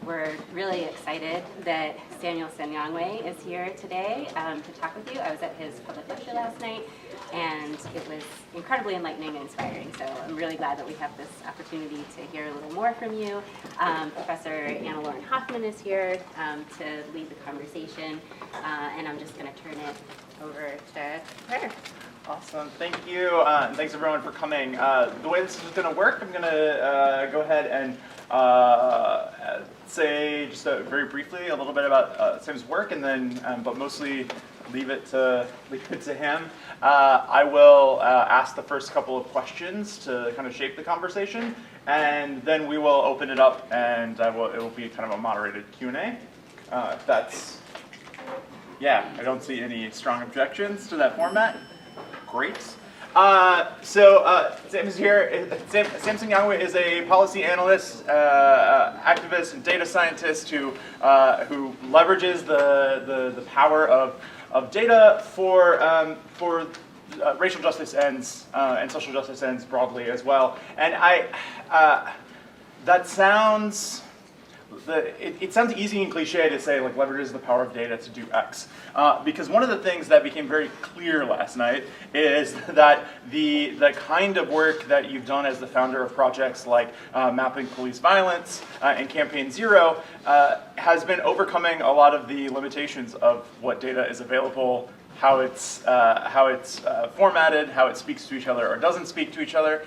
We're really excited that Sam Sinyangwe is here today to talk with you. I was at his public lecture last night, and it was incredibly enlightening and inspiring. So I'm really glad that we have this opportunity to hear a little more from you. Professor Anna Lauren Hoffmann is here to lead the conversation, and I'm just going to turn it over to her. Awesome, thank you, and thanks everyone for coming. The way this is going to work, I'm going to go ahead and say just very briefly a little bit about Sam's work, and then, but mostly leave it to him. I will ask the first couple of questions to kind of shape the conversation, and then we will open it up, and it will be kind of a moderated Q&A. I don't see any strong objections to that format. Great. Sam is here. Sam Sinyangwe is a policy analyst, activist, and data scientist who leverages the power of data for racial justice ends and social justice ends broadly as well. And that sounds. It sounds easy and cliche to say, like, leverages the power of data to do X. Because one of the things that became very clear last night is that the kind of work that you've done as the founder of projects like Mapping Police Violence and Campaign Zero has been overcoming a lot of the limitations of what data is available, how it's formatted, how it speaks to each other or doesn't speak to each other.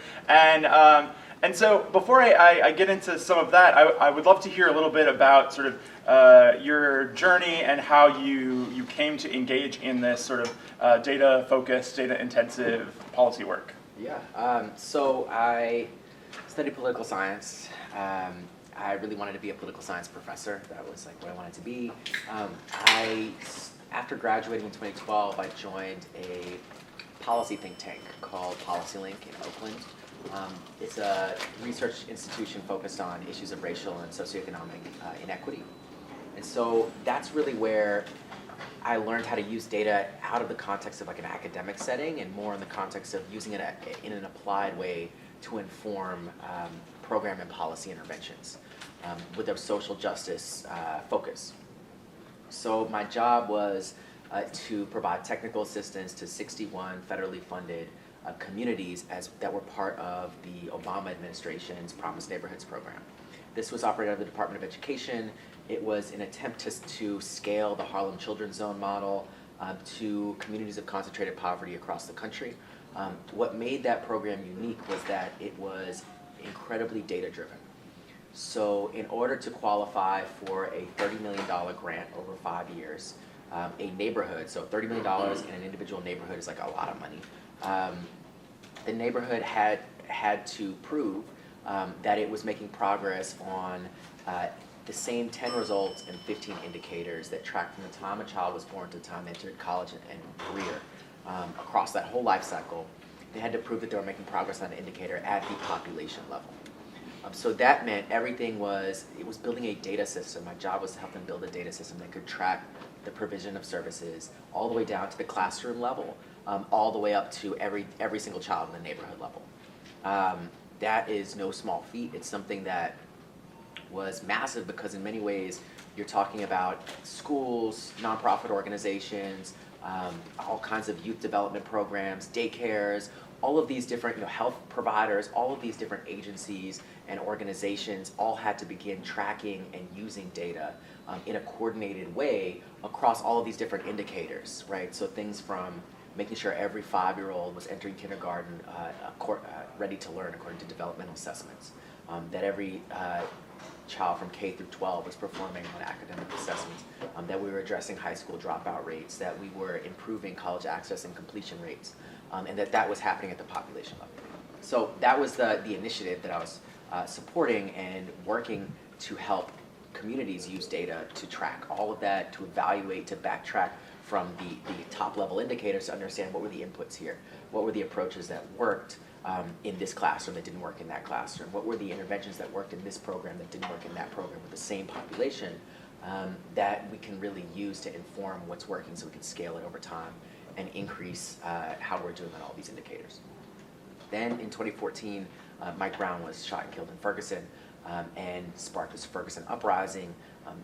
And so before I get into some of that, I would love to hear a little bit about sort of your journey and how you came to engage in this sort of data-focused, data-intensive policy work. Yeah, so I studied political science. I really wanted to be a political science professor. That was like what I wanted to be. After graduating in 2012, I joined a policy think tank called PolicyLink in Oakland. It's a research institution focused on issues of racial and socioeconomic inequity. And so that's really where I learned how to use data out of the context of like an academic setting and more in the context of using it in an applied way to inform program and policy interventions with a social justice focus. So my job was to provide technical assistance to 61 federally funded communities that were part of the Obama administration's Promised Neighborhoods program. This was operated out of the Department of Education. It was an attempt to scale the Harlem Children's Zone model to communities of concentrated poverty across the country. What made that program unique was that it was incredibly data-driven. So in order to qualify for a $30 million grant over 5 years, a neighborhood, so $30 million in an individual neighborhood is like a lot of money. The neighborhood had to prove that it was making progress on the same 10 results and 15 indicators that track from the time a child was born to the time they entered college and career across that whole life cycle. They had to prove that they were making progress on an indicator at the population level. So that meant it was building a data system. My job was to help them build a data system that could track the provision of services all the way down to the classroom level, all the way up to every single child in the neighborhood level. That is no small feat. It's something that was massive because in many ways you're talking about schools, nonprofit organizations, all kinds of youth development programs, daycares, all of these different health providers, all of these different agencies and organizations all had to begin tracking and using data in a coordinated way across all of these different indicators, right? So things from making sure every 5-year-old was entering kindergarten ready to learn according to developmental assessments, that every child from K through 12 was performing on academic assessments, that we were addressing high school dropout rates, that we were improving college access and completion rates, and that was happening at the population level. So that was the initiative that I was supporting and working to help communities use data to track all of that, to evaluate, to backtrack from the top level indicators to understand what were the inputs here, what were the approaches that worked in this classroom that didn't work in that classroom, what were the interventions that worked in this program that didn't work in that program with the same population that we can really use to inform what's working so we can scale it over time and increase how we're doing on all these indicators. Then in 2014, Mike Brown was shot and killed in Ferguson. and sparked this Ferguson uprising.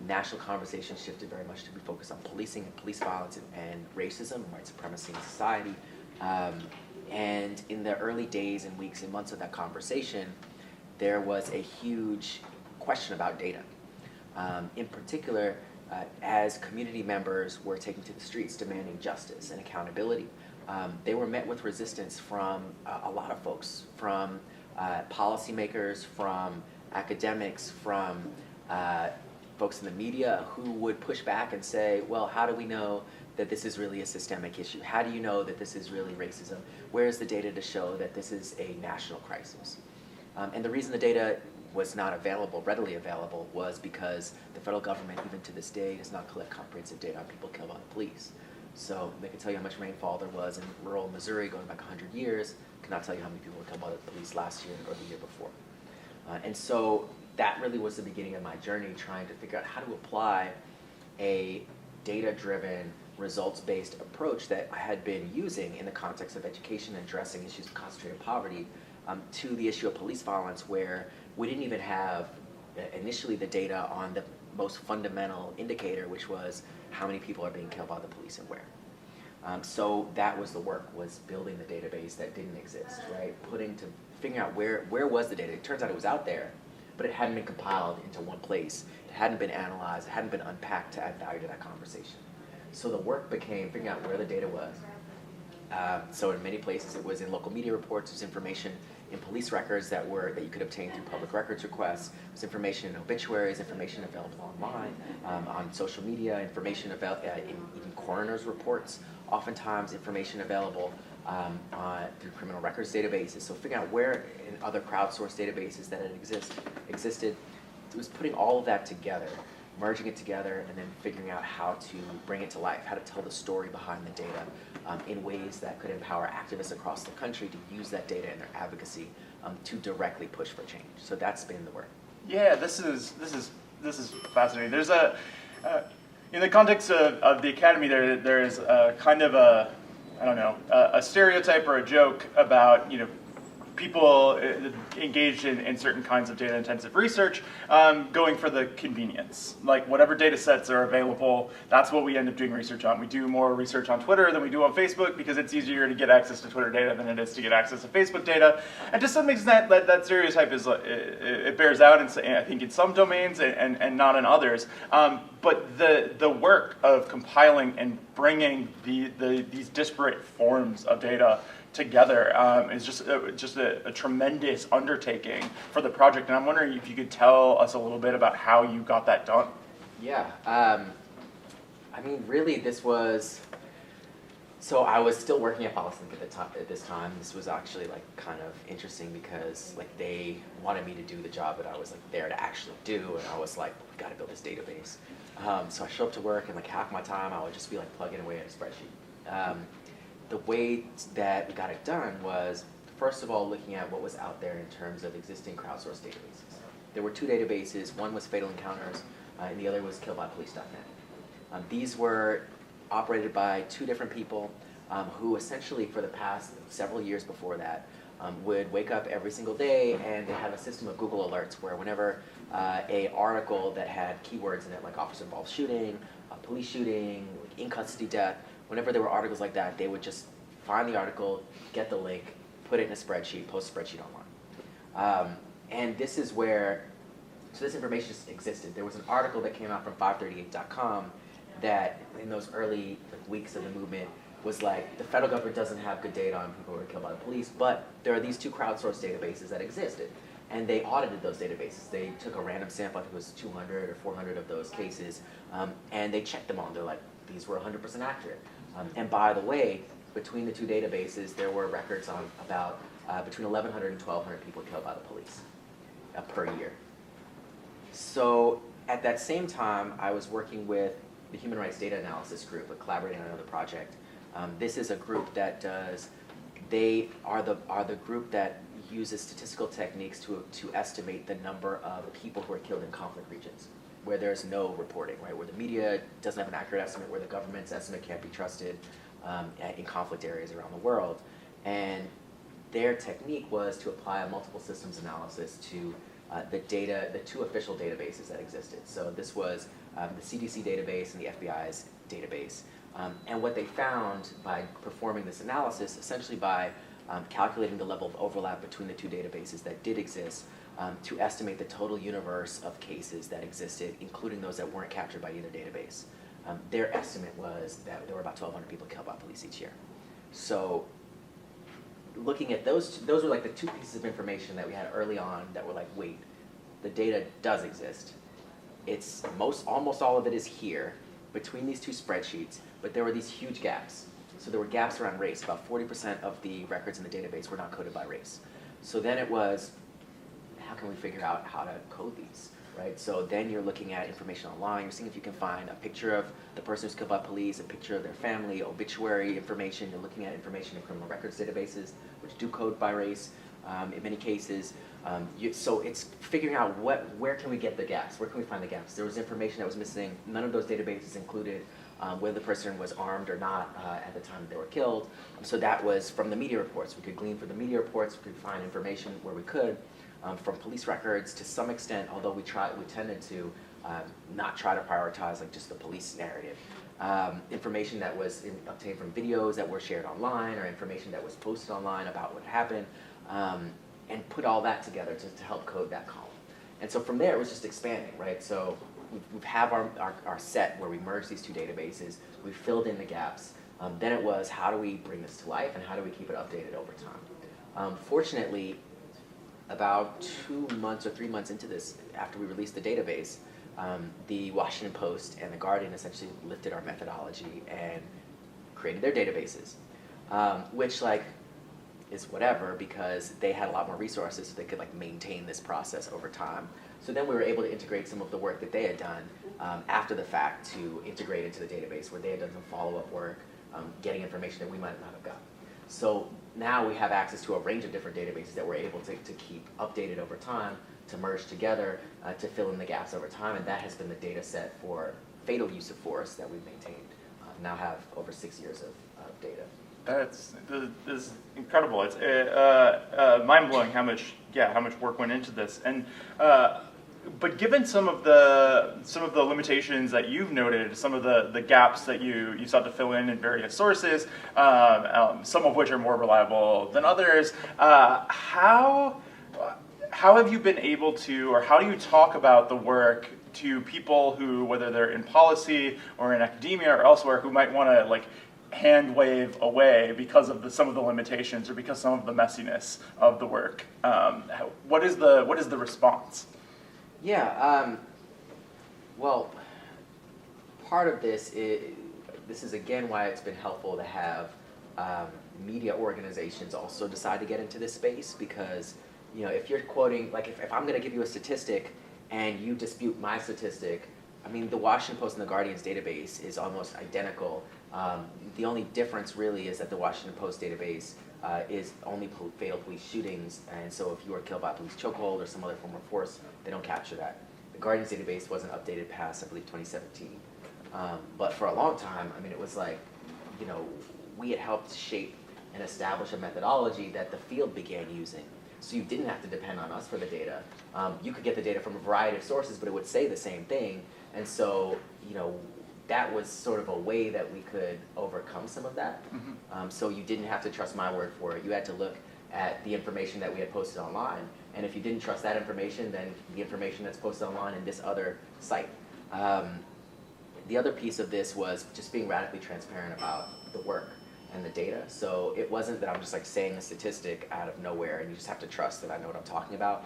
National conversation shifted very much to be focused on policing and police violence and racism and white supremacy in society. And in the early days and weeks and months of that conversation, there was a huge question about data. In particular, as community members were taken to the streets demanding justice and accountability, they were met with resistance from a lot of folks, from policymakers, from academics, from folks in the media who would push back and say, well, how do we know that this is really a systemic issue? How do you know that this is really racism? Where's the data to show that this is a national crisis? And the reason the data was not readily available, was because the federal government, even to this day, does not collect comprehensive data on people killed by the police. So they can tell you how much rainfall there was in rural Missouri going back 100 years, cannot tell you how many people were killed by the police last year or the year before. And so that really was the beginning of my journey, trying to figure out how to apply a data-driven, results-based approach that I had been using in the context of education and addressing issues of concentrated poverty to the issue of police violence, where we didn't even have initially the data on the most fundamental indicator, which was how many people are being killed by the police and where. So that was the work, was building the database that didn't exist, right? Figuring out where was the data. It turns out it was out there, but it hadn't been compiled into one place. It hadn't been analyzed, it hadn't been unpacked to add value to that conversation. So the work became figuring out where the data was. So in many places it was in local media reports, it was information in police records that you could obtain through public records requests, it was information in obituaries, information available online, on social media, information available in even coroner's reports, oftentimes information available through criminal records databases. So figuring out where in other crowdsourced databases that had existed, it was putting all of that together, merging it together, and then figuring out how to bring it to life, how to tell the story behind the data in ways that could empower activists across the country to use that data in their advocacy to directly push for change. So that's been the work. Yeah, this is fascinating. There's in the context of the academy, there is a kind of a stereotype or a joke about, people engaged in certain kinds of data-intensive research going for the convenience. Like whatever data sets are available, that's what we end up doing research on. We do more research on Twitter than we do on Facebook because it's easier to get access to Twitter data than it is to get access to Facebook data. And to some extent, that stereotype it bears out, I think, in some domains and not in others. But the work of compiling and bringing these disparate forms of data together is just a tremendous undertaking for the project, and I'm wondering if you could tell us a little bit about how you got that done. Yeah, really this was, so I was still working at PolicyLink at this time. This was actually kind of interesting because they wanted me to do the job that I was there to actually do, and I was like, we gotta build this database. So I show up to work and half my time I would just be plugging away at a spreadsheet. The way that we got it done was, first of all, looking at what was out there in terms of existing crowdsourced databases. There were two databases. One was Fatal Encounters, and the other was killbypolice.net. These were operated by two different people who essentially, for the past several years before that, would wake up every single day, and they had a system of Google alerts where whenever a article that had keywords in it, like officer involved shooting, police shooting, in custody death, whenever there were articles like that, they would just find the article, get the link, put it in a spreadsheet, post a spreadsheet online. And this is where, so this information just existed. There was an article that came out from 538.com that in those early weeks of the movement was the federal government doesn't have good data on people who were killed by the police, but there are these two crowdsourced databases that existed. And they audited those databases. They took a random sample, I think it was 200 or 400 of those cases, and they checked them all. They're these were 100% accurate. And by the way, between the two databases, there were records on about between 1,100 and 1,200 people killed by the police per year. So at that same time, I was working with the Human Rights Data Analysis Group, collaborating on another project. This is a group that they are the group that uses statistical techniques to estimate the number of people who are killed in conflict regions, where there's no reporting, right? Where the media doesn't have an accurate estimate, where the government's estimate can't be trusted in conflict areas around the world. And their technique was to apply a multiple systems analysis to the two official databases that existed. So this was the CDC database and the FBI's database. And what they found by performing this analysis, essentially by calculating the level of overlap between the two databases that did exist, to estimate the total universe of cases that existed, including those that weren't captured by either database. Their estimate was that there were about 1,200 people killed by police each year. So looking at those were like the two pieces of information that we had early on that were like, wait, the data does exist. It's almost all of it is here between these two spreadsheets, but there were these huge gaps. So there were gaps around race. About 40% of the records in the database were not coded by race. So then it was, how can we figure out how to code these, right? So then you're looking at information online. You're seeing if you can find a picture of the person who's killed by police, a picture of their family, obituary information. You're looking at information in criminal records databases, which do code by race in many cases. So it's figuring out where can we get the gaps? Where can we find the gaps? There was information that was missing. None of those databases included whether the person was armed or not at the time they were killed. So that was from the media reports. We could glean from the media reports. We could find information where we could. From police records to some extent, although we tended to not try to prioritize like just the police narrative. Information that was obtained from videos that were shared online or information that was posted online about what happened, and put all that together to help code that column. And so from there, it was just expanding, right? So we have our set where we merge these two databases, we filled in the gaps. Then it was, how do we bring this to life and how do we keep it updated over time? Fortunately, about 2 months or 3 months into this, after we released the database, the Washington Post and the Guardian essentially lifted our methodology and created their databases, which like is whatever because they had a lot more resources so they could like maintain this process over time. So then we were able to integrate some of the work that they had done after the fact to integrate into the database where they had done some follow-up work, getting information that we might not have gotten. So now we have access to a range of different databases that we're able to keep updated over time, to merge together, to fill in the gaps over time, and that has been the data set for fatal use of force that we've maintained. Now have over 6 years of data. This is incredible. It's mind-blowing how much work went into this. And but given some of the limitations that you've noted, some of the gaps that you sought to fill in various sources, some of which are more reliable than others, how have you been able to, or how do you talk about the work to people who, whether they're in policy or in academia or elsewhere, who might want to like hand wave away because of some of the limitations or because some of the messiness of the work? What is the response? Yeah, well, part of this is again why it's been helpful to have media organizations also decide to get into this space, because if you're quoting, like if I'm going to give you a statistic and you dispute my statistic, I mean the Washington Post and the Guardian's database is almost identical. The only difference really is that the Washington Post database is only fatal police shootings, and so if you were killed by a police chokehold or some other form of force, they don't capture that. The Guardian's database wasn't updated past, I believe, 2017. But for a long time, I mean, it was like, we had helped shape and establish a methodology that the field began using. So you didn't have to depend on us for the data. You could get the data from a variety of sources, but it would say the same thing. And so, that was sort of a way that we could overcome some of that. Mm-hmm. So you didn't have to trust my word for it. You had to look at the information that we had posted online. And if you didn't trust that information, then the information that's posted online in this other site. The other piece of this was just being radically transparent about the work and the data. So it wasn't that I'm just like saying a statistic out of nowhere and you just have to trust that I know what I'm talking about.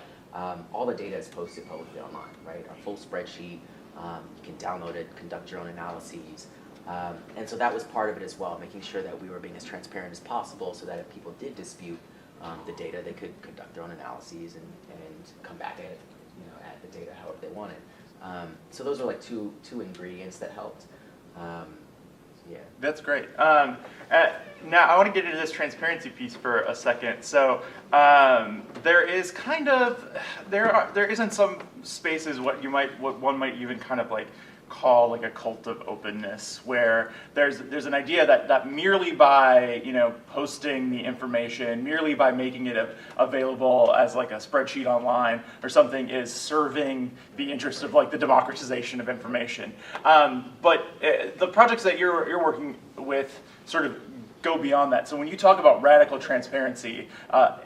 All the data is posted publicly online, right? Our full spreadsheet. You can download it, conduct your own analyses. And so that was part of it as well, making sure that we were being as transparent as possible so that if people did dispute the data, they could conduct their own analyses and come back at it, at the data however they wanted. So those are like two ingredients that helped. Yeah. That's great. Now I want to get into this transparency piece for a second. So there is kind of, there is in some spaces what one might even kind of like call like a cult of openness, where there's an idea that merely by posting the information, merely by making it available as like a spreadsheet online or something, is serving the interest of like the democratization of information. But the projects that you're working with sort of go beyond that. So when you talk about radical transparency,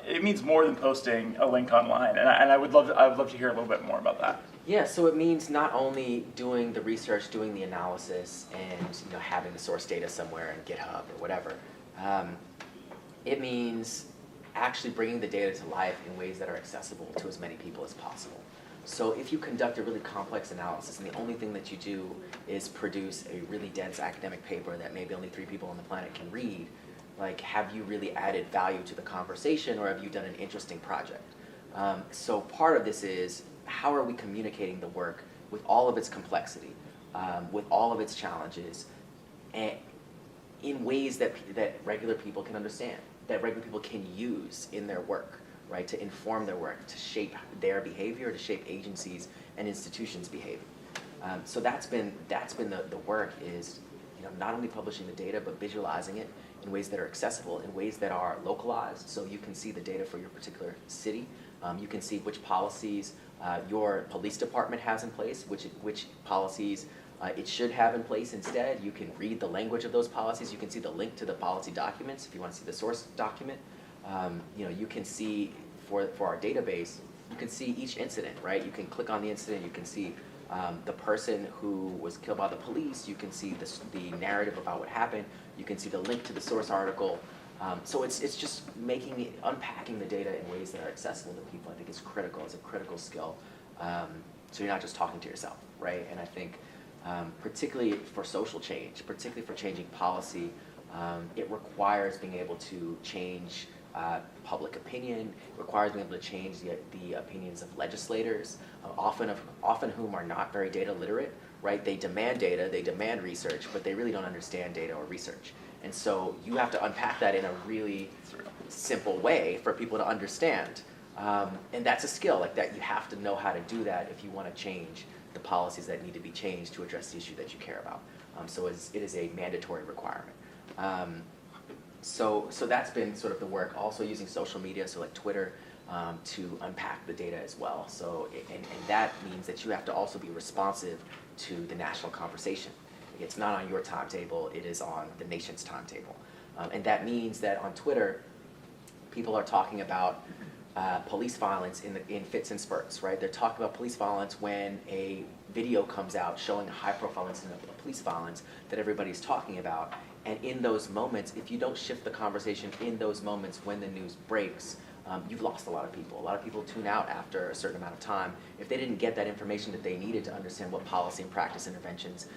it means more than posting a link online, and I would love to hear a little bit more about that. Yeah, so it means not only doing the research, doing the analysis, and having the source data somewhere in GitHub or whatever. It means actually bringing the data to life in ways that are accessible to as many people as possible. So if you conduct a really complex analysis and the only thing that you do is produce a really dense academic paper that maybe only 3 people on the planet can read, like, have you really added value to the conversation, or have you done an interesting project? So part of this is, how are we communicating the work with all of its complexity, with all of its challenges, and in ways that regular people can understand, that regular people can use in their work, right, to inform their work, to shape their behavior, to shape agencies and institutions' behavior. So that's been the work, is not only publishing the data, but visualizing it in ways that are accessible, in ways that are localized, so you can see the data for your particular city. You can see which policies your police department has in place, which policies it should have in place instead. You can read the language of those policies. You can see the link to the policy documents if you want to see the source document. You can see for our database, you can see each incident, right? You can click on the incident. You can see the person who was killed by the police. You can see the narrative about what happened. You can see the link to the source article. So it's just unpacking the data in ways that are accessible to people. I think is critical. It's a critical skill. So you're not just talking to yourself, right? And I think particularly for social change, particularly for changing policy, it requires being able to change public opinion. It requires being able to change the opinions of legislators, often whom are not very data literate, right? They demand data, they demand research, but they really don't understand data or research. And so you have to unpack that in a really simple way for people to understand. And that's a skill, like that you have to know how to do that if you want to change the policies that need to be changed to address the issue that you care about. So it is a mandatory requirement. So that's been sort of the work. Also using social media, so like Twitter, to unpack the data as well. So and that means that you have to also be responsive to the national conversation. It's not on your timetable, it is on the nation's timetable. And that means that on Twitter, people are talking about police violence in fits and spurts, right? They're talking about police violence when a video comes out showing a high-profile incident of police violence that everybody's talking about. And in those moments, if you don't shift the conversation in those moments when the news breaks, you've lost a lot of people. A lot of people tune out after a certain amount of time if they didn't get that information that they needed to understand what policy and practice interventions,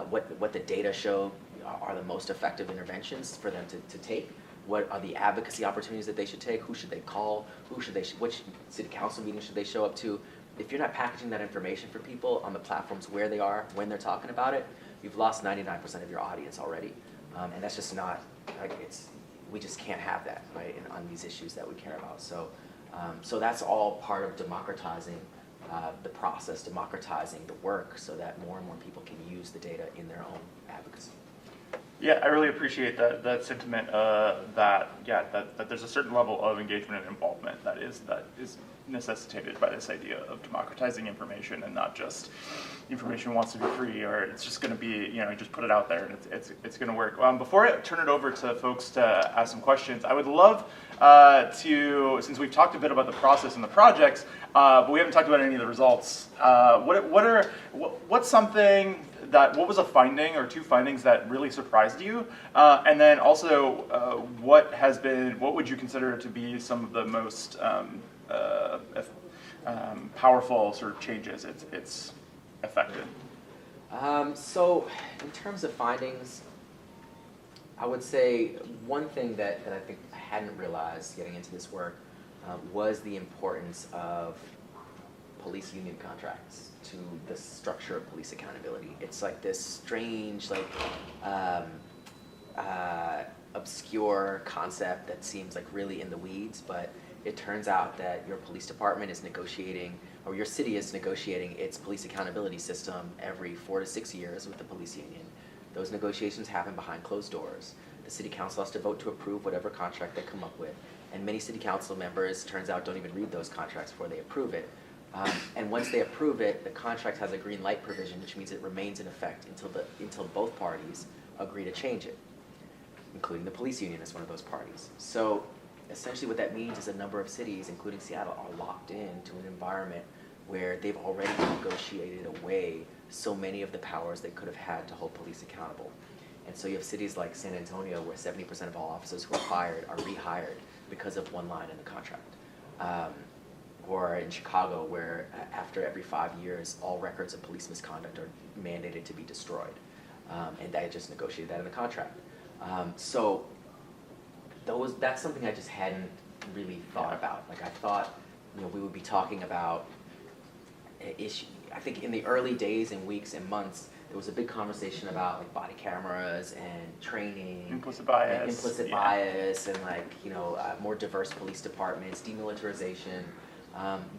what the data show are the most effective interventions for them to take. What are the advocacy opportunities that they should take? Who should they call? Which city council meeting should they show up to? If you're not packaging that information for people on the platforms where they are, when they're talking about it, you've lost 99% of your audience already. And that's just not, we just can't have that, right, on these issues that we care about. So that's all part of democratizing the process, democratizing the work, so that more and more people can use the data in their own advocacy. Yeah, I really appreciate that sentiment. That there's a certain level of engagement and involvement that is necessitated by this idea of democratizing information, and not just information wants to be free, or it's just going to be just put it out there and it's going to work. Before I turn it over to folks to ask some questions, I would love to, since we've talked a bit about the process and the projects, but we haven't talked about any of the results. What's something what was a finding or two findings that really surprised you? And then also, what would you consider to be some of the most powerful sort of changes it's affected? So in terms of findings, I would say one thing that I think I hadn't realized getting into this work was the importance of police union contracts to the structure of police accountability. It's like this strange, obscure concept that seems like really in the weeds, but it turns out that your police department is negotiating, or your city is negotiating its police accountability system every 4 to 6 years with the police union. Those negotiations happen behind closed doors. The city council has to vote to approve whatever contract they come up with. And many city council members, turns out, don't even read those contracts before they approve it. And once they approve it, the contract has a green light provision, which means it remains in effect until both parties agree to change it, including the police union as one of those parties. So essentially what that means is a number of cities, including Seattle, are locked into an environment where they've already negotiated away so many of the powers they could have had to hold police accountable. And so you have cities like San Antonio, where 70% of all officers who are fired are rehired because of one line in the contract. Or in Chicago, where after every 5 years, all records of police misconduct are mandated to be destroyed. And they just negotiated that in the contract. So that's something I just hadn't really thought about. Like, I thought, we would be talking about an issue. I think in the early days and weeks and months, there was a big conversation about like body cameras and training, implicit bias, and more diverse police departments, demilitarization.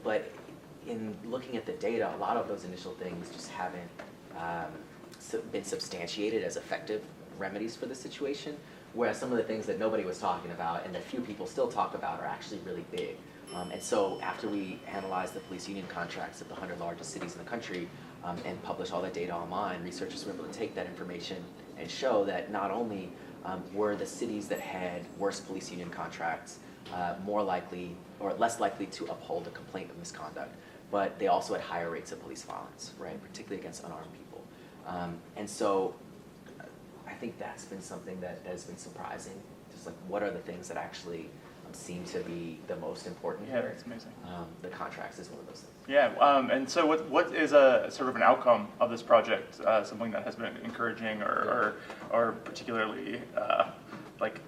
But in looking at the data, a lot of those initial things just haven't been substantiated as effective remedies for the situation, whereas some of the things that nobody was talking about and that few people still talk about are actually really big. And so after we analyzed the police union contracts of the 100 largest cities in the country and published all that data online, researchers were able to take that information and show that not only were the cities that had worse police union contracts more likely or less likely to uphold a complaint of misconduct, but they also had higher rates of police violence, right, particularly against unarmed people. And so I think that's been something that has been surprising. Just like, what are the things that actually seem to be the most important here? Yeah, that's amazing. The contracts is one of those things. Yeah, and so what is a sort of an outcome of this project? Something that has been encouraging or particularly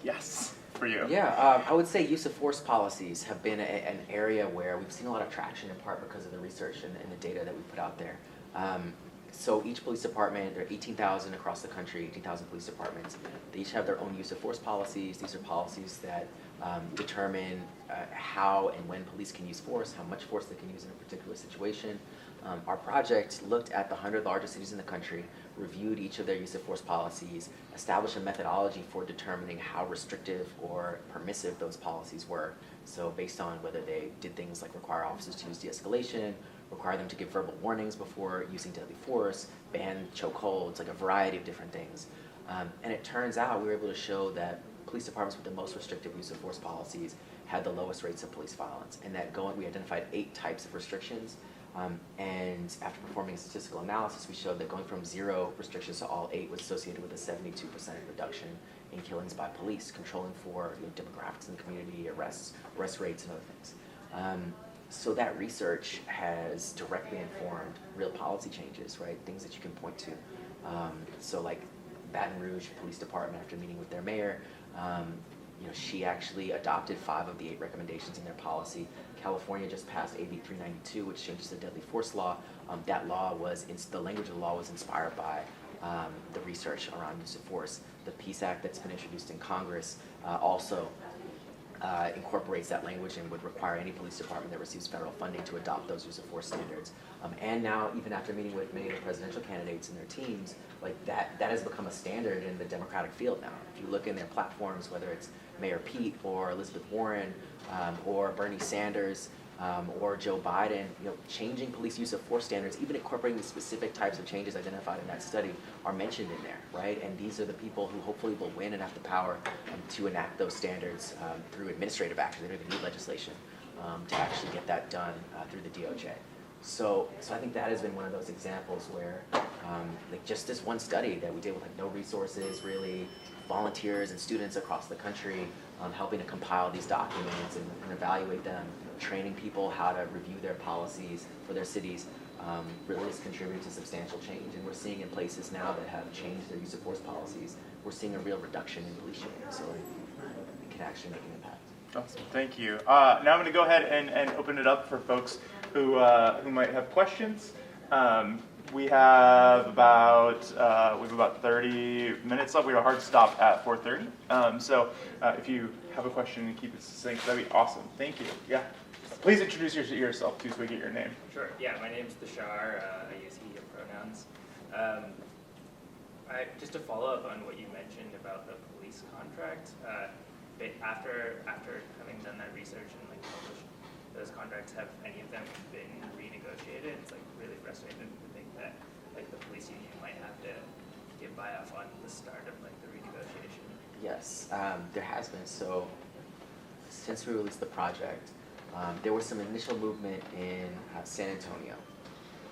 yes for you? Yeah, I would say use of force policies have been an area where we've seen a lot of traction, in part because of the research and the data that we put out there. So each police department, there are 18,000 across the country, 18,000 police departments. They each have their own use of force policies. These are policies that determine how and when police can use force, how much force they can use in a particular situation. Our project looked at the 100 largest cities in the country, reviewed each of their use of force policies, established a methodology for determining how restrictive or permissive those policies were. So based on whether they did things like require officers to use de-escalation, require them to give verbal warnings before using deadly force, ban chokeholds, like a variety of different things. And it turns out we were able to show that police departments with the most restrictive use of force policies had the lowest rates of police violence, and that we identified 8 types of restrictions. And after performing a statistical analysis, we showed that going from 0 restrictions to all 8 was associated with a 72% reduction in killings by police, controlling for demographics in the community, arrest rates, and other things. So that research has directly informed real policy changes, right? Things that you can point to. So like Baton Rouge Police Department, after meeting with their mayor, she actually adopted 5 of the 8 recommendations in their policy. California just passed AB 392, which changes the deadly force law. That law the language of the law was inspired by the research around use of force. The Peace Act that's been introduced in Congress also incorporates that language and would require any police department that receives federal funding to adopt those use of force standards. And now, even after meeting with many of the presidential candidates and their teams, like that has become a standard in the Democratic field now. If you look in their platforms, whether it's Mayor Pete or Elizabeth Warren or Bernie Sanders or Joe Biden, changing police use of force standards, even incorporating the specific types of changes identified in that study, are mentioned in there, right? And these are the people who hopefully will win and have the power to enact those standards through administrative action. They don't even need legislation to actually get that done through the DOJ. So I think that has been one of those examples where, just this one study that we did with no resources, really, volunteers and students across the country, helping to compile these documents and evaluate them, training people how to review their policies for their cities, really has contributed to substantial change. And we're seeing in places now that have changed their use of force policies, we're seeing a real reduction in police shootings. So it can actually make an impact. Awesome. Thank you. Now I'm going to go ahead and open it up for folks who might have questions. We have about 30 minutes left. We have a hard stop at 4:30. So if you have a question and keep it succinct, that'd be awesome. Thank you. Yeah. Please introduce yourself too, so we get your name. Sure. Yeah, my name's Tushar. I use he pronouns. Just to follow up on what you mentioned about the police contract, after having done that research and like published those contracts, have any of them been renegotiated? It's like really frustrating to think that like the police union might have to give buy-off on the start of like the renegotiation. Yes, there has been. So since we released the project, there was some initial movement in San Antonio.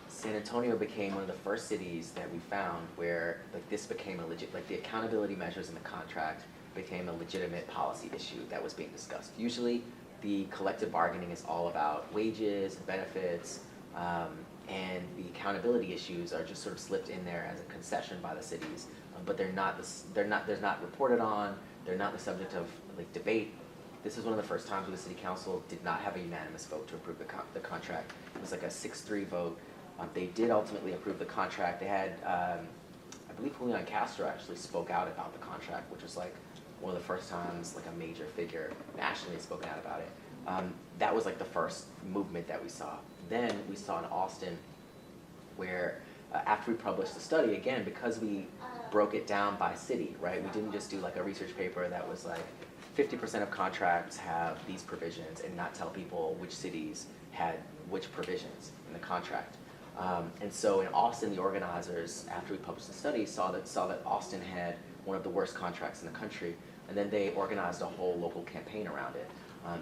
San Antonio became one of the first cities that we found where like this became a legit, like the accountability measures in the contract became a legitimate policy issue that was being discussed. Usually the collective bargaining is all about wages, benefits, and the accountability issues are just sort of slipped in there as a concession by the cities, but they're not reported on, they're not the subject of like debate. This is one of the first times where the city council did not have a unanimous vote to approve the contract. It was like a 6-3 vote. They did ultimately approve the contract. They had, I believe Julian Castro actually spoke out about the contract, which was like one of the first times like a major figure nationally had spoken out about it. That was like the first movement that we saw. Then we saw in Austin where after we published the study, again, because we broke it down by city, right? We didn't just do like a research paper that was like 50% of contracts have these provisions and not tell people which cities had which provisions in the contract. And so in Austin, the organizers, after we published the study, saw that Austin had one of the worst contracts in the country, and then they organized a whole local campaign around it.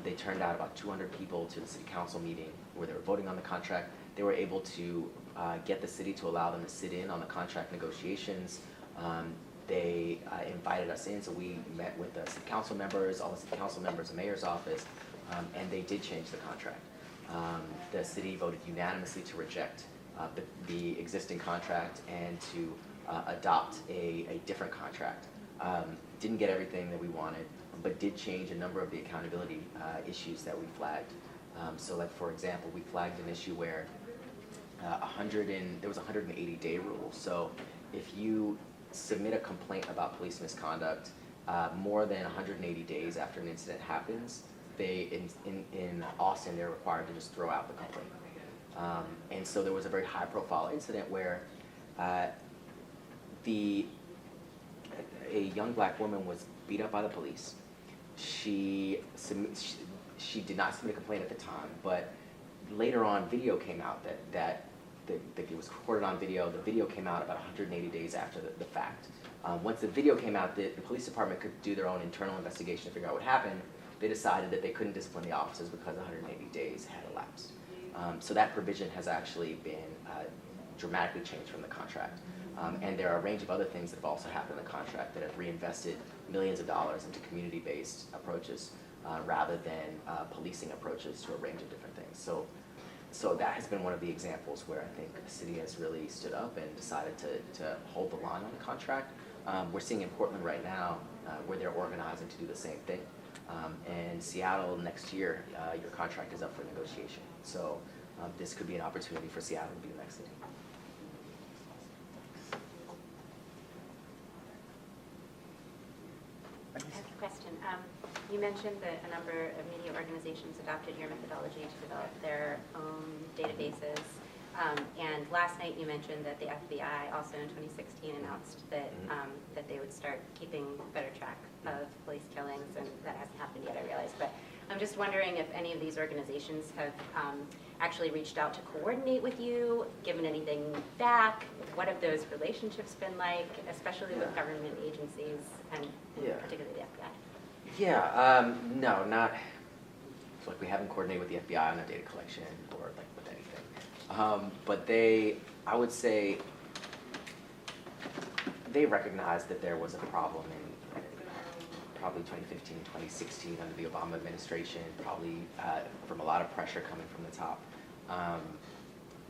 They turned out about 200 people to the city council meeting where they were voting on the contract. They were able to get the city to allow them to sit in on the contract negotiations. They invited us in, so we met with the city council members, all the city council members, the mayor's office, and they did change the contract. The city voted unanimously to reject the existing contract and to adopt a different contract. Didn't get everything that we wanted, but did change a number of the accountability issues that we flagged. So like for example, we flagged an issue where there was a 180-day rule. So if you submit a complaint about police misconduct more than 180 days after an incident happens, in Austin, they're required to just throw out the complaint. And so there was a very high-profile incident where a young black woman was beat up by the police. She did not submit a complaint at the time, but later on, video came out that it was recorded on video. The video came out about 180 days after the fact. Once the video came out, the police department could do their own internal investigation to figure out what happened. They decided that they couldn't discipline the officers because 180 days had elapsed. So that provision has actually been dramatically changed from the contract. And there are a range of other things that have also happened in the contract that have reinvested millions of dollars into community-based approaches rather than policing approaches to a range of different things. So that has been one of the examples where I think the city has really stood up and decided to hold the line on the contract. We're seeing in Portland right now where they're organizing to do the same thing. And Seattle next year, your contract is up for negotiation. So this could be an opportunity for Seattle to be the next city. I have a question. You mentioned that a number of media organizations adopted your methodology to develop their own databases. And last night you mentioned that the FBI also in 2016 announced that that they would start keeping better track of police killings, and that hasn't happened yet, I realize. But I'm just wondering if any of these organizations have actually reached out to coordinate with you, given anything back. What have those relationships been like, especially with government agencies and particularly the FBI? Yeah, no, not, like we haven't coordinated with the FBI on their data collection or like with anything. But I would say, they recognized that there was a problem in probably 2015, 2016 under the Obama administration, probably from a lot of pressure coming from the top.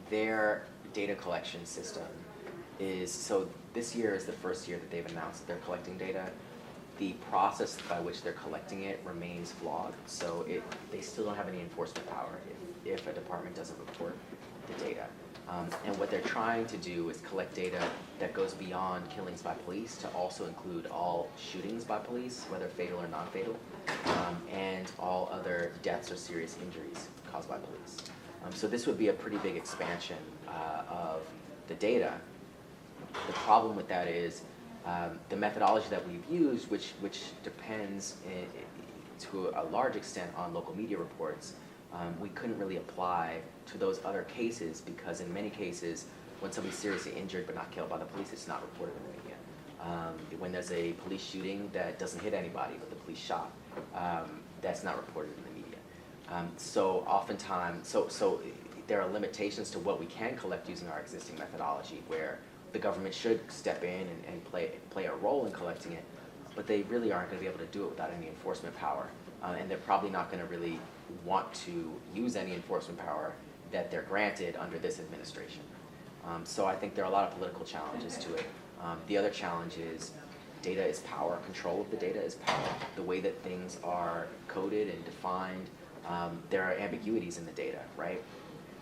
Their data collection system so this year is the first year that they've announced that they're collecting data. The process by which they're collecting it remains flawed, so they still don't have any enforcement power if a department doesn't report the data. And what they're trying to do is collect data that goes beyond killings by police to also include all shootings by police, whether fatal or non-fatal, and all other deaths or serious injuries caused by police. So this would be a pretty big expansion of the data. The problem with that is the methodology that we've used, which depends to a large extent on local media reports, we couldn't really apply to those other cases because in many cases, when somebody's seriously injured but not killed by the police, it's not reported in the media. When there's a police shooting that doesn't hit anybody but the police shot, that's not reported in the media. So oftentimes, so there are limitations to what we can collect using our existing methodology where the government should step in and play a role in collecting it, but they really aren't going to be able to do it without any enforcement power. And they're probably not going to really want to use any enforcement power that they're granted under this administration. So I think there are a lot of political challenges to it. The other challenge is data is power, control of the data is power. The way that things are coded and defined, there are ambiguities in the data, right,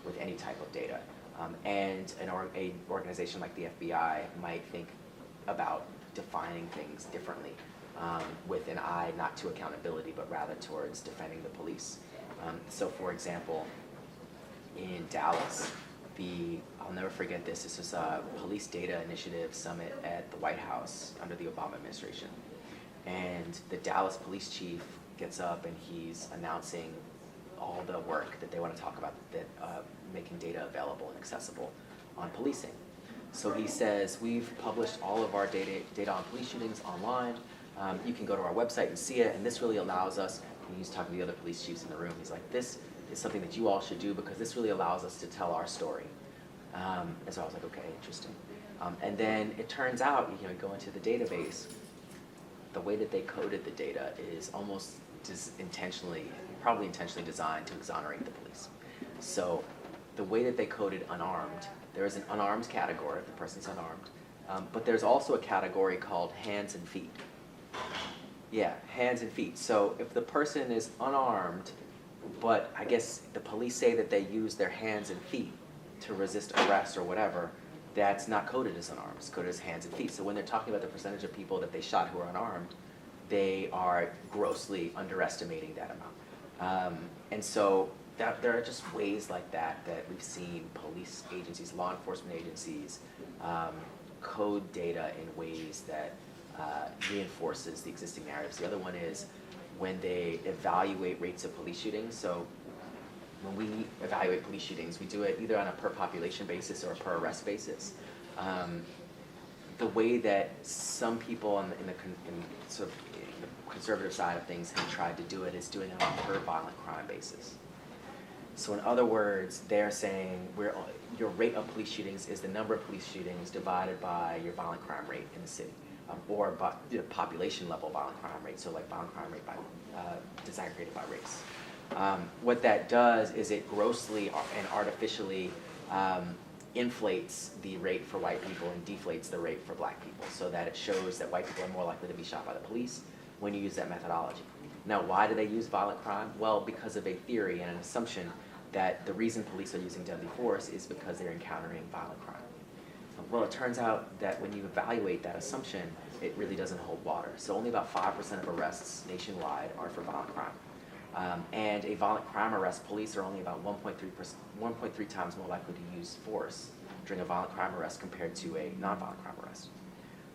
with any type of data. And an organization like the FBI might think about defining things differently with an eye not to accountability, but rather towards defending the police. So for example, in Dallas, I'll never forget this was a Police Data Initiative Summit at the White House under the Obama administration. And the Dallas police chief gets up and he's announcing all the work that they want to talk about, that making data available and accessible on policing. So he says, we've published all of our data on police shootings online. You can go to our website and see it, and this really allows us, and he's talking to the other police chiefs in the room, he's like, this is something that you all should do because this really allows us to tell our story. And so I was like, okay, interesting. And then it turns out, you go into the database, the way that they coded the data is almost probably intentionally designed to exonerate the police. So the way that they coded unarmed, there is an unarmed category if the person's unarmed, but there's also a category called hands and feet. Yeah, hands and feet. So if the person is unarmed, but I guess the police say that they use their hands and feet to resist arrest or whatever, that's not coded as unarmed, it's coded as hands and feet. So when they're talking about the percentage of people that they shot who are unarmed, they are grossly underestimating that amount. And so there are just ways like that we've seen police agencies, law enforcement agencies, code data in ways that reinforces the existing narratives. The other one is when they evaluate rates of police shootings. So when we evaluate police shootings, we do it either on a per population basis or a per arrest basis. The way that some people in the conservative side of things have tried to do it is doing it on a per violent crime basis. So in other words, they're saying your rate of police shootings is the number of police shootings divided by your violent crime rate in the city, or by population level violent crime rate, so like violent crime rate by disaggregated by race. What that does is it grossly and artificially inflates the rate for white people and deflates the rate for black people, so that it shows that white people are more likely to be shot by the police when you use that methodology. Now, why do they use violent crime? Well, because of a theory and an assumption that the reason police are using deadly force is because they're encountering violent crime. Well, it turns out that when you evaluate that assumption, it really doesn't hold water. So only about 5% of arrests nationwide are for violent crime. And a violent crime arrest, police are only about 1.3 times more likely to use force during a violent crime arrest compared to a non-violent crime arrest.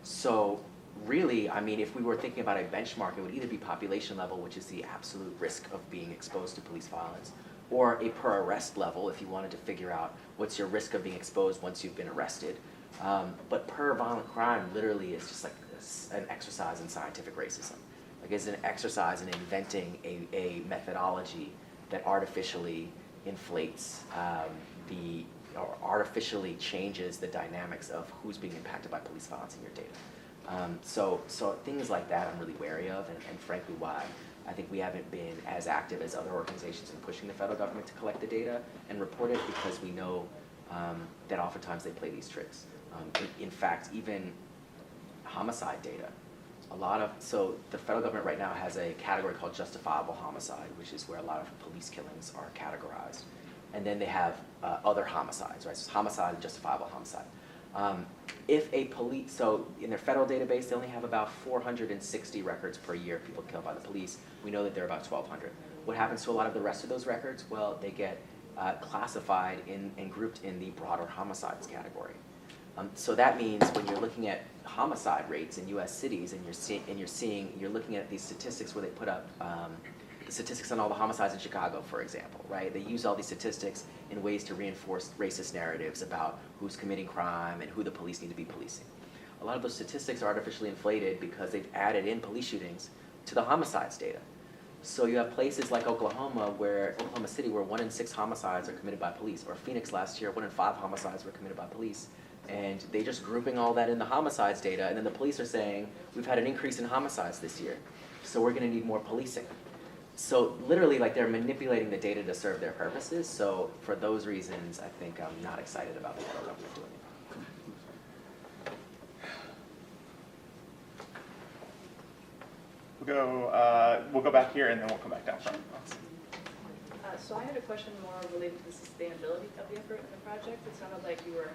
So really, I mean, if we were thinking about a benchmark, it would either be population level, which is the absolute risk of being exposed to police violence, or a per arrest level if you wanted to figure out what's your risk of being exposed once you've been arrested. But per violent crime literally is just like an exercise in scientific racism. Like it's an exercise in inventing a methodology that artificially inflates or artificially changes the dynamics of who's being impacted by police violence in your data. So things like that I'm really wary of, and frankly why I think we haven't been as active as other organizations in pushing the federal government to collect the data and report it, because we know that oftentimes they play these tricks. In fact, even homicide data, so the federal government right now has a category called justifiable homicide, which is where a lot of police killings are categorized. and then they have other homicides, right? So homicide and justifiable homicide. If a police, so in their federal database, they only have about 460 records per year of people killed by the police. We know that there are about 1,200. What happens to a lot of the rest of those records? Well, they get classified and grouped in the broader homicides category. So that means when you're looking at homicide rates in U.S. cities, and you're looking at these statistics where they put up the statistics on all the homicides in Chicago, for example, right? They use all these statistics in ways to reinforce racist narratives about who's committing crime and who the police need to be policing. A lot of those statistics are artificially inflated because they've added in police shootings to the homicides data. So you have places like Oklahoma City, where 1 in 6 homicides are committed by police, or Phoenix last year, 1 in 5 homicides were committed by police. And they're just grouping all that in the homicides data, and then the police are saying, we've had an increase in homicides this year, so we're gonna need more policing. So literally, like, they're manipulating the data to serve their purposes. So for those reasons, I think I'm not excited about the program we're doing. We'll go back here and then we'll come back down front. So I had a question more related to the sustainability of the effort in the project. It sounded like you were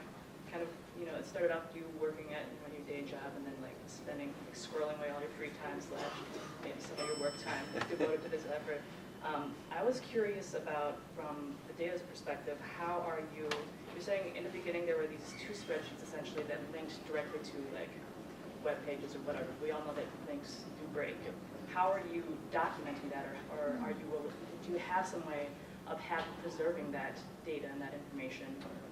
kind of, it started off you working at your day job and then like spending, like squirreling away all your free time / maybe some of your work time devoted to this effort. I was curious about, from the data's perspective, how are you're saying in the beginning there were these 2 spreadsheets essentially that linked directly to like web pages or whatever. We all know that links do break. How are you documenting that, or are you do you have some way of preserving that data and that information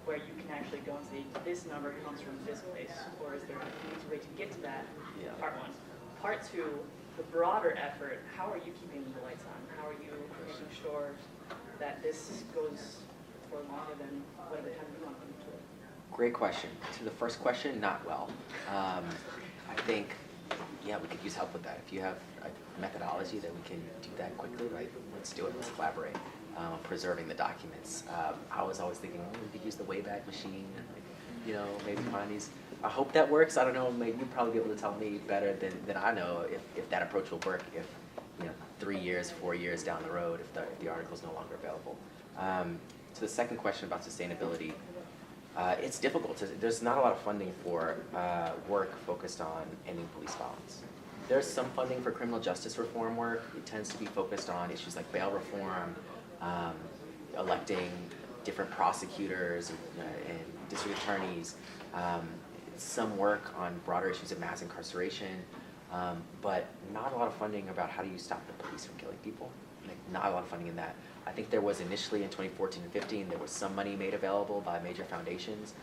where you can actually go and say this number comes from this place, or is there an easy way to get to that? Yeah. Part 1. Part 2, the broader effort. How are you keeping the lights on? How are you making sure that this goes for longer than whatever time you want them to? Great question. To the first question, not well. I think, yeah, we could use help with that. If you have a methodology that we can do that quickly, right, let's do it, let's collaborate on preserving the documents. I was always thinking, we could use the Wayback Machine, maybe find these. I hope that works. I don't know, maybe you'd probably be able to tell me better than I know if that approach will work, if 3 years, 4 years down the road, if the article is no longer available. To the second question about sustainability, it's difficult. There's not a lot of funding for work focused on ending police violence. There's some funding for criminal justice reform work. It tends to be focused on issues like bail reform, electing different prosecutors and district attorneys, some work on broader issues of mass incarceration, but not a lot of funding about how do you stop the police from killing people. Not a lot of funding in that. I think there was initially in 2014 and 15, there was some money made available by major foundations.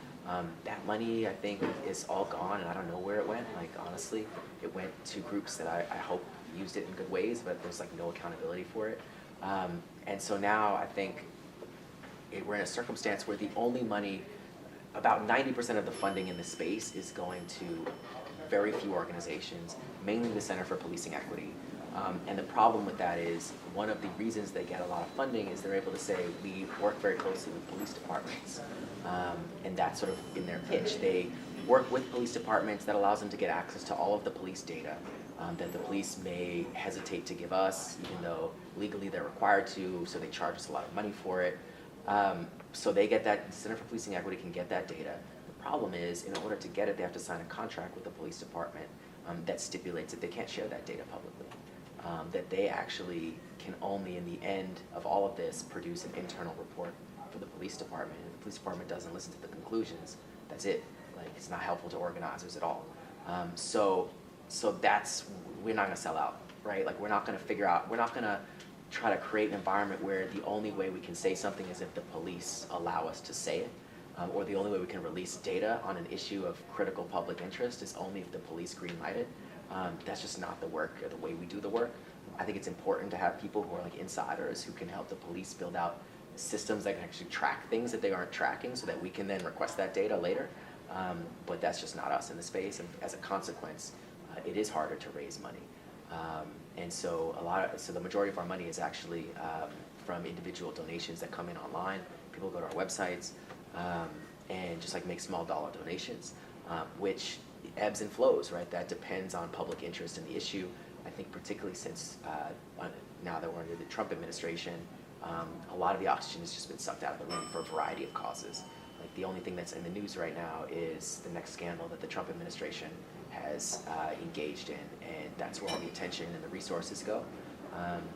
That money, I think, is all gone, and I don't know where it went. Like, honestly, it went to groups that I hope used it in good ways, but there's like no accountability for it. And so now I think we're in a circumstance where the only money, about 90% of the funding in the space is going to very few organizations, mainly the Center for Policing Equity. And the problem with that is, one of the reasons they get a lot of funding is they're able to say, we work very closely with police departments. And that's sort of in their pitch. They work with police departments that allows them to get access to all of the police data that the police may hesitate to give us, even though legally they're required to, so they charge us a lot of money for it. So they get that, the Center for Policing Equity can get that data. The problem is, in order to get it, they have to sign a contract with the police department that stipulates that they can't share that data publicly. That they actually can only, in the end of all of this, produce an internal report for the police department. And if the police department doesn't listen to the conclusions, that's it. Like, it's not helpful to organizers at all. So that's, we're not gonna sell out, right? Like, we're not gonna try to create an environment where the only way we can say something is if the police allow us to say it, or the only way we can release data on an issue of critical public interest is only if the police green light it. That's just not the work or the way we do the work. I think it's important to have people who are like insiders who can help the police build out systems that can actually track things that they aren't tracking so that we can then request that data later. But that's just not us in the space, and as a consequence, it is harder to raise money. And so the majority of our money is actually from individual donations that come in online. People go to our websites and just like make small dollar donations, which ebbs and flows, right? That depends on public interest in the issue. I think particularly since now that we're under the Trump administration, a lot of the oxygen has just been sucked out of the room for a variety of causes. Like the only thing that's in the news right now is the next scandal that the Trump administration has engaged in, and that's where all the attention and the resources go.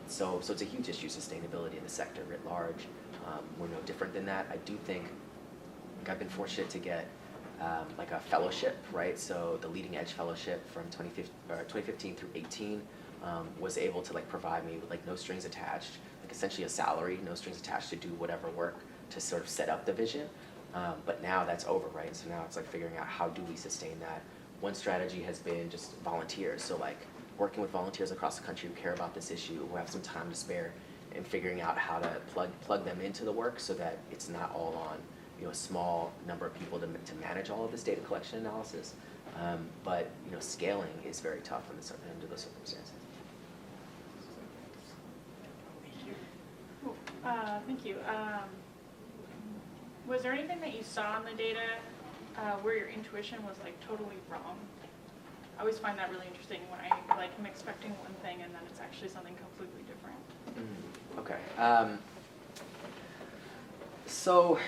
So it's a huge issue, sustainability in the sector writ large. We're no different than that. I do think I've been fortunate to get like a fellowship, right? So the Leading Edge Fellowship from 2015 through 18 was able to like provide me with like no strings attached, like essentially a salary, no strings attached to do whatever work to sort of set up the vision. But now that's over, right? So now it's like figuring out how do we sustain that. One strategy has been just volunteers. So like working with volunteers across the country who care about this issue, who have some time to spare, and figuring out how to plug them into the work so that it's not all on a small number of people to manage all of this data collection analysis. But scaling is very tough under those circumstances. Thank you. Was there anything that you saw in the data where your intuition was like totally wrong? I always find that really interesting when I like am expecting one thing and then it's actually something completely different. Okay. So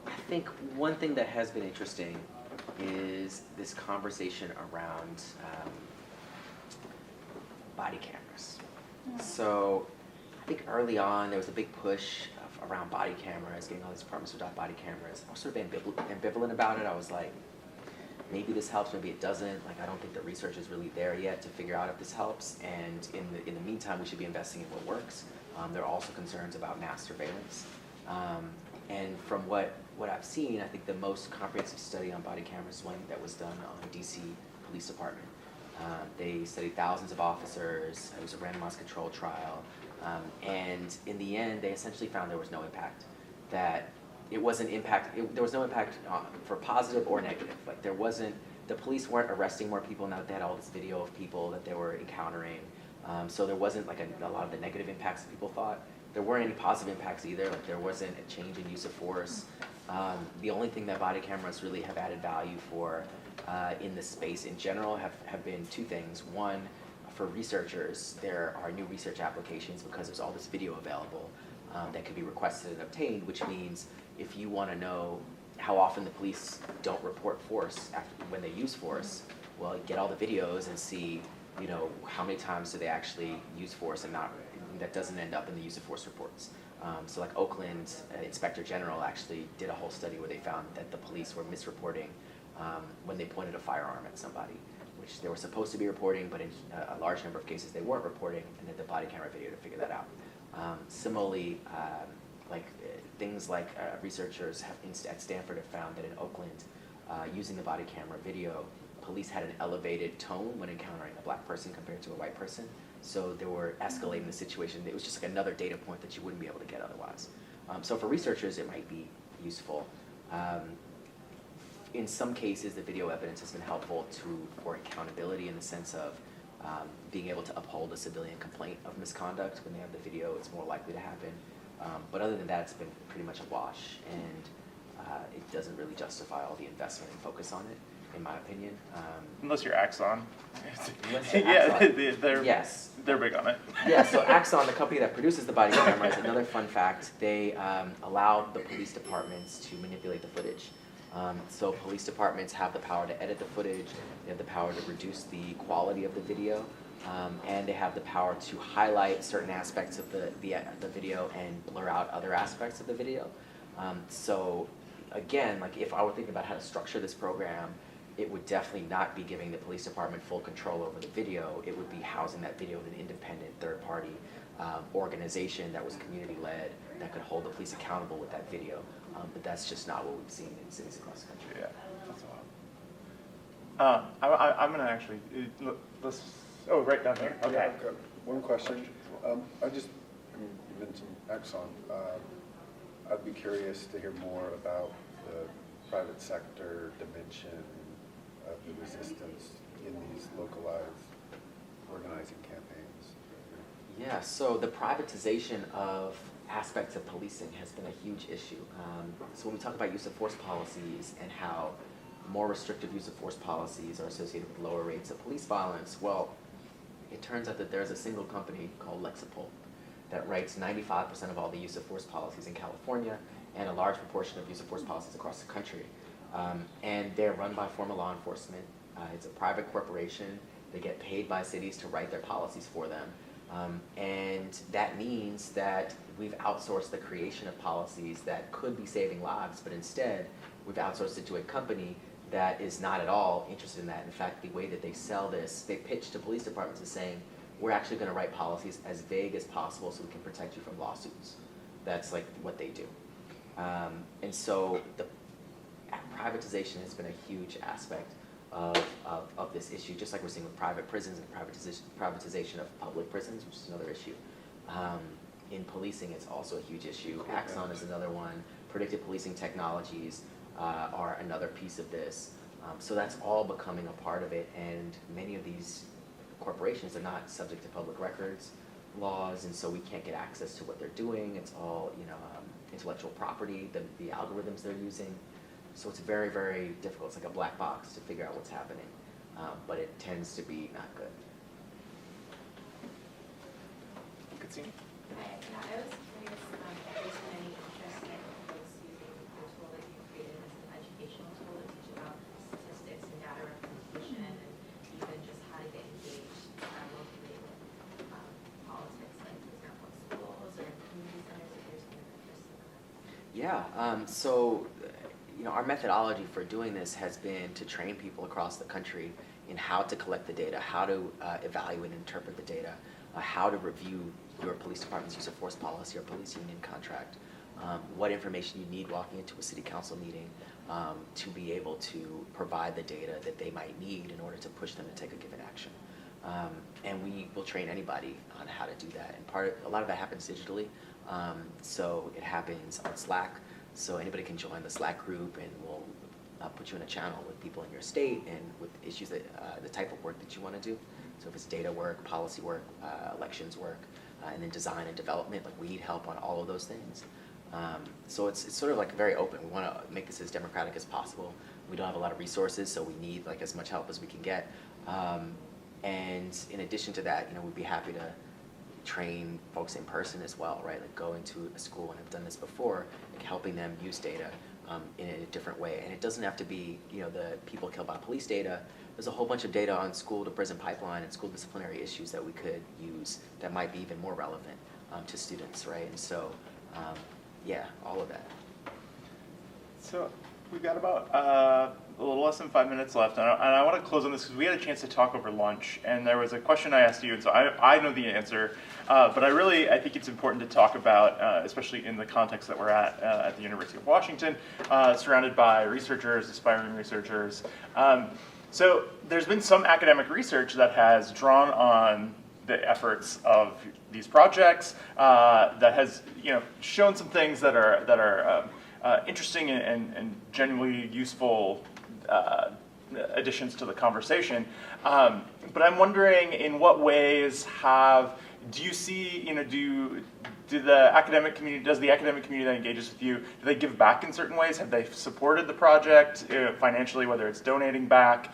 I think one thing that has been interesting is this conversation around body cameras. So I think early on there was a big push around body cameras, getting all these departments to adopt body cameras. I was sort of ambivalent about it. I was like, maybe this helps, maybe it doesn't. Like, I don't think the research is really there yet to figure out if this helps. And in the meantime, we should be investing in what works. There are also concerns about mass surveillance. And from what I've seen, I think the most comprehensive study on body cameras one that was done on DC Police Department. They studied thousands of officers. It was a randomized control trial. And in the end, they essentially found there was no impact. That it wasn't there was no impact for positive or negative. Like the police weren't arresting more people now that they had all this video of people that they were encountering. So there wasn't like a lot of the negative impacts that people thought. There weren't any positive impacts either. Like there wasn't a change in use of force. The only thing that body cameras really have added value for in the space in general have been two things. One, for researchers, there are new research applications because there's all this video available that can be requested and obtained, which means if you want to know how often the police don't report force when they use force, well, get all the videos and see, how many times do they actually use force and that doesn't end up in the use of force reports. So like Oakland Inspector General actually did a whole study where they found that the police were misreporting when they pointed a firearm at somebody, which they were supposed to be reporting, but in a large number of cases they weren't reporting, and then the body camera video to figure that out. Similarly, things like researchers at Stanford have found that in Oakland, using the body camera video, police had an elevated tone when encountering a black person compared to a white person. So they were escalating the situation. It was just like another data point that you wouldn't be able to get otherwise. So for researchers, it might be useful. In some cases, the video evidence has been helpful for accountability in the sense of being able to uphold a civilian complaint of misconduct. When they have the video, it's more likely to happen. But other than that, it's been pretty much a wash, and it doesn't really justify all the investment and focus on it, in my opinion. Unless you're Axon. Axon. Yes. They're big on it. Yeah, so Axon, the company that produces the body cameras, another fun fact, they allow the police departments to manipulate the footage. So police departments have the power to edit the footage, they have the power to reduce the quality of the video, and they have the power to highlight certain aspects of the video and blur out other aspects of the video. So again, like if I were thinking about how to structure this program, it would definitely not be giving the police department full control over the video. It would be housing that video with an independent third-party organization that was community-led that could hold the police accountable with that video. But that's just not what we've seen in cities across the country. Yeah, that's a lot. I'm going to actually, right down here. Okay. Yeah, I've got one question. You mentioned Exxon. I'd be curious to hear more about the private sector dimension of the resistance in these localized organizing campaigns. Yeah, so the privatization of aspects of policing has been a huge issue. So when we talk about use of force policies and how more restrictive use of force policies are associated with lower rates of police violence, well, it turns out that there's a single company called Lexipol that writes 95% of all the use of force policies in California and a large proportion of use of force policies across the country. And they're run by former law enforcement. It's a private corporation. They get paid by cities to write their policies for them. And that means that we've outsourced the creation of policies that could be saving lives, but instead we've outsourced it to a company that is not at all interested in that. In fact, the way that they sell this, they pitch to police departments as saying, we're actually going to write policies as vague as possible so we can protect you from lawsuits. That's like what they do. And so the privatization has been a huge aspect of this issue, just like we're seeing with private prisons and privatization of public prisons, which is another issue. In policing, it's also a huge issue. Axon is another one. Predictive policing technologies are another piece of this. So that's all becoming a part of it, and many of these corporations are not subject to public records laws, and so we can't get access to what they're doing. It's all, intellectual property, the algorithms they're using. So it's very, very difficult. It's like a black box to figure out what's happening, but it tends to be not good. Good scene. Hi, I was curious if there's been any interest in folks using the tool that you created as an educational tool to teach about statistics and data representation, and even just how to get engaged locally with politics, like for example schools or community centers, if there's any interest in that. Yeah, so our methodology for doing this has been to train people across the country in how to collect the data, how to evaluate and interpret the data, how to review your police department's use of force policy or police union contract, what information you need walking into a city council meeting to be able to provide the data that they might need in order to push them to take a given action. And we will train anybody on how to do that. And a lot of that happens digitally, so it happens on Slack. So anybody can join the Slack group, and we'll put you in a channel with people in your state and with issues that the type of work that you want to do. So if it's data work, policy work, elections work, and then design and development, like we need help on all of those things. So it's sort of like very open. We want to make this as democratic as possible. We don't have a lot of resources, so we need like as much help as we can get. And in addition to that, we'd be happy to train folks in person as well, right? Like go into a school, and I've done this before, like helping them use data in a different way. And it doesn't have to be, the people killed by police data. There's a whole bunch of data on school to prison pipeline and school disciplinary issues that we could use that might be even more relevant to students, right? And so, yeah, all of that. So we've got about a little less than 5 minutes left, and I want to close on this because we had a chance to talk over lunch, and there was a question I asked you, and so I know the answer, but I think it's important to talk about, especially in the context that we're at the University of Washington, surrounded by researchers, aspiring researchers. So there's been some academic research that has drawn on the efforts of these projects, that has shown some things that are interesting and genuinely useful additions to the conversation. But I'm wondering, in what ways do you see, does the academic community that engages with you, do they give back in certain ways? Have they supported the project financially, whether it's donating back,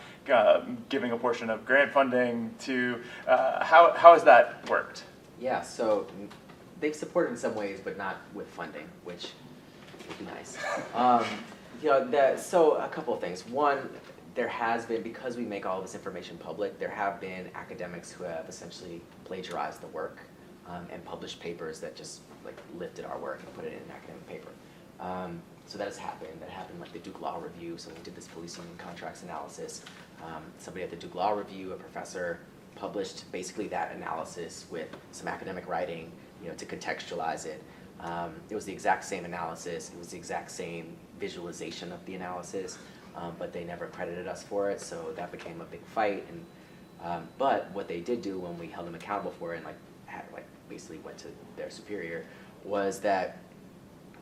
giving a portion of grant funding to, how has that worked? Yeah, so they've supported in some ways, but not with funding, which would be nice. So a couple of things. One, there has been, because we make all this information public, there have been academics who have essentially plagiarized the work and published papers that just like lifted our work and put it in an academic paper. So that has happened. That happened like the Duke Law Review. So we did this police union contracts analysis. Somebody at the Duke Law Review, a professor, published basically that analysis with some academic writing, to contextualize it. It was the exact same analysis. It was the exact same visualization of the analysis, but they never credited us for it, so that became a big fight. And but what they did do when we held them accountable for it and basically went to their superior was that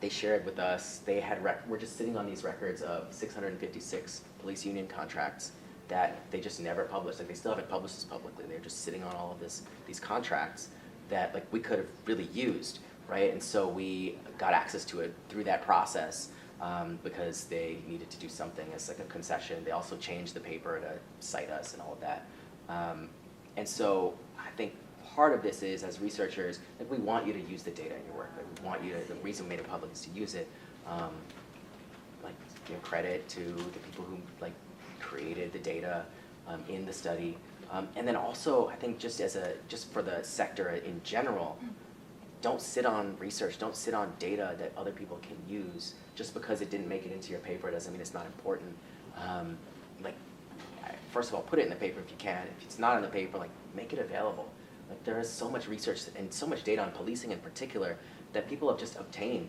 they shared with us. They had we're just sitting on these records of 656 police union contracts that they just never published. Like they still haven't published this publicly. They're just sitting on all of these contracts that like we could have really used. Right, and so we got access to it through that process because they needed to do something as like a concession. They also changed the paper to cite us and all of that. And so I think part of this is, as researchers, like, we want you to use the data in your work. Like, we want you to, the reason we made it public is to use it. Like, give credit to the people who like created the data in the study. And then also, I think just for the sector in general, don't sit on research, don't sit on data that other people can use. Just because it didn't make it into your paper doesn't mean it's not important. Like, first of all, put it in the paper if you can. If it's not in the paper, like, make it available. Like, there is so much research and so much data on policing in particular that people have just obtained,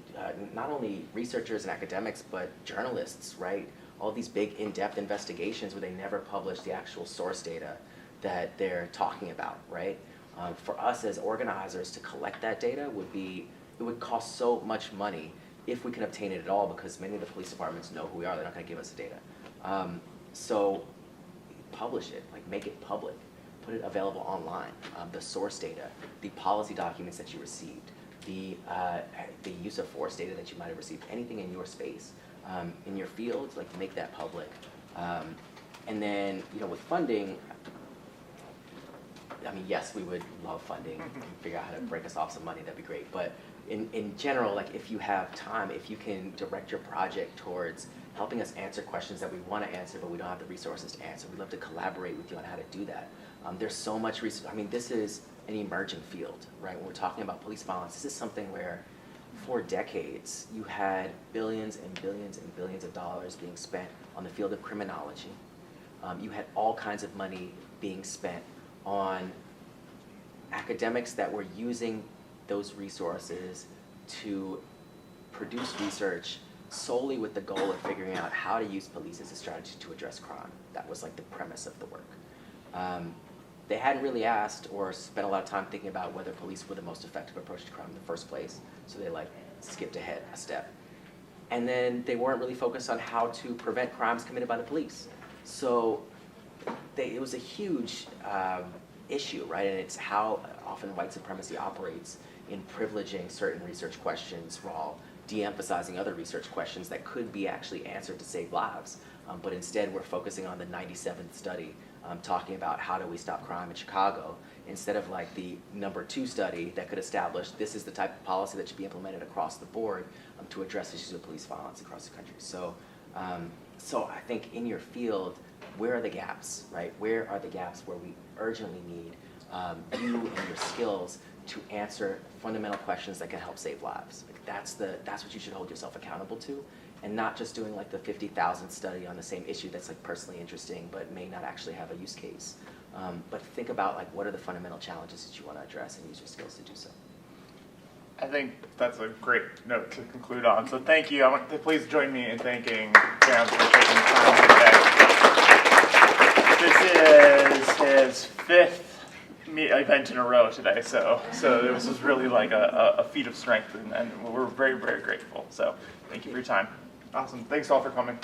not only researchers and academics, but journalists, right? All these big in-depth investigations where they never publish the actual source data that they're talking about, right? For us as organizers to collect that data it would cost so much money if we can obtain it at all, because many of the police departments know who we are, they're not gonna give us the data. So publish it, like, make it public, put it available online, the source data, the policy documents that you received, the use of force data that you might have received, anything in your space, in your field, like, make that public. And then, with funding, I mean, yes, we would love funding, figure out how to break us off some money, that'd be great. But in general, like, if you have time, if you can direct your project towards helping us answer questions that we want to answer, but we don't have the resources to answer, we'd love to collaborate with you on how to do that. There's so much research. I mean, this is an emerging field, right? When we're talking about police violence, this is something where for decades you had billions and billions and billions of dollars being spent on the field of criminology. You had all kinds of money being spent on academics that were using those resources to produce research solely with the goal of figuring out how to use police as a strategy to address crime. That was like the premise of the work. They hadn't really asked or spent a lot of time thinking about whether police were the most effective approach to crime in the first place, so they like skipped ahead a step. And then they weren't really focused on how to prevent crimes committed by the police. So it was a huge issue, right? And it's how often white supremacy operates in privileging certain research questions while de-emphasizing other research questions that could be actually answered to save lives. But instead, we're focusing on the 97th study, talking about how do we stop crime in Chicago, instead of like the #2 study that could establish this is the type of policy that should be implemented across the board to address issues of police violence across the country. So I think in your field, where are the gaps, right? Where are the gaps where we urgently need you and your skills to answer fundamental questions that can help save lives? Like, that's what you should hold yourself accountable to, and not just doing like the 50,000th study on the same issue that's like personally interesting but may not actually have a use case. But think about like what are the fundamental challenges that you want to address and use your skills to do so. I think that's a great note to conclude on. So thank you. I want to please join me in thanking Sam for taking the time today. This is his 5th event in a row today, so this was really like a feat of strength, and we're very, very grateful. So thank you for your time. Awesome. Thanks all for coming.